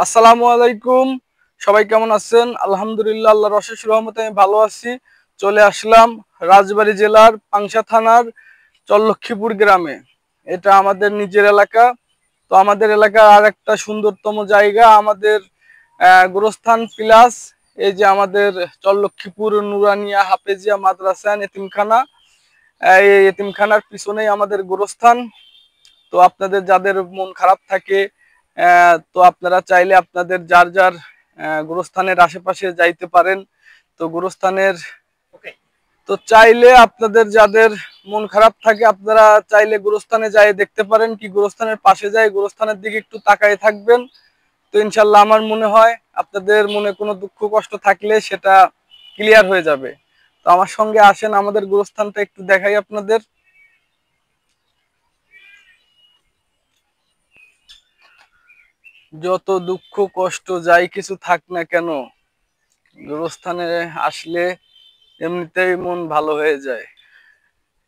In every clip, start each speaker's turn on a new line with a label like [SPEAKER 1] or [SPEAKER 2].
[SPEAKER 1] আসসালামু আলাইকুম। সবাই কেমন আছেন? আলহামদুলিল্লাহ, আল্লাহর অশেষ রহমতে আমি ভালো আছি। চলে আসলাম রাজবাড়ী জেলার পাংশা থানার চরলক্ষ্মীপুর গ্রামে। এটা আমাদের নিজের এলাকা। তো আমাদের এলাকার আর একটা সুন্দরতম জায়গা আমাদের গোরস্থান প্লাস এই যে আমাদের চরলক্ষ্মীপুর নুরানিয়া হাফেজিয়া মাদ্রাসা এতিমখানা। এই এতিমখানার পিছনেই আমাদের গোরস্থান। তো আপনাদের যাদের মন খারাপ থাকে, তো আপনারা চাইলে আপনাদের যার যার গোরস্থানের আশেপাশে যাইতে পারেন। তো গোরস্থানের তো চাইলে আপনাদের যাদের মন খারাপ থাকে আপনারা চাইলে গোরস্থানে যাই দেখতে পারেন, কি গোরস্থানের পাশে যাই গোরস্থানের দিকে একটু তাকায় থাকবেন। তো ইনশাল্লাহ আমার মনে হয় আপনাদের মনে কোনো দুঃখ কষ্ট থাকলে সেটা ক্লিয়ার হয়ে যাবে। তো আমার সঙ্গে আসেন, আমাদের গোরস্থানটা একটু দেখাই আপনাদের। যত দুঃখ কষ্ট যাই কিছু থাক না কেন, গোরস্থানে আসলে এমনিতেই মন ভালো হয়ে যায়।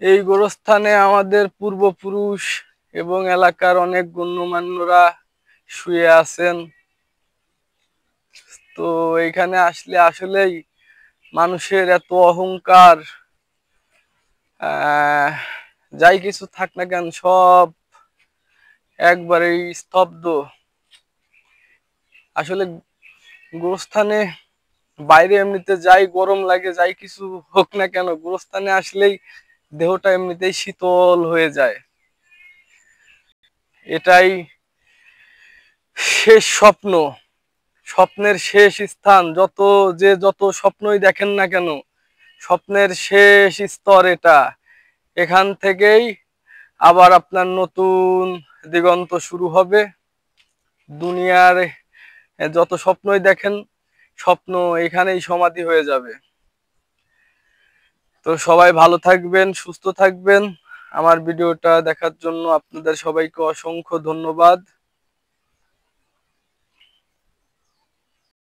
[SPEAKER 1] এই গোরস্থানে আমাদের পূর্বপুরুষ এবং এলাকার অনেক গণ্যমান্যরা শুয়ে আছেন। তো এইখানে আসলে আসলেই মানুষের এত অহংকার, যাই কিছু থাক না কেন সব একবারেই স্তব্ধ। আসলে গোরস্থানে বাইরে এমনিতে যাই গরম লাগে, যাই কিছু হোক না কেন, গোরস্থানে আসলেই দেহটা এমনিতেই শীতল হয়ে যায়। এটাই শেষ স্বপ্ন, স্বপ্নের শেষ স্থান। যত স্বপ্নই দেখেন না কেন, স্বপ্নের শেষ স্তর এটা। এখান থেকেই আবার আপনার নতুন দিগন্ত শুরু হবে। দুনিয়ার যত স্বপ্নই দেখেন, স্বপ্ন এখানেই সমাধি হয়ে যাবে। তো সবাই ভালো থাকবেন, সুস্থ থাকবেন। আমার ভিডিওটা দেখার জন্য আপনাদের সবাইকে অসংখ্য ধন্যবাদ।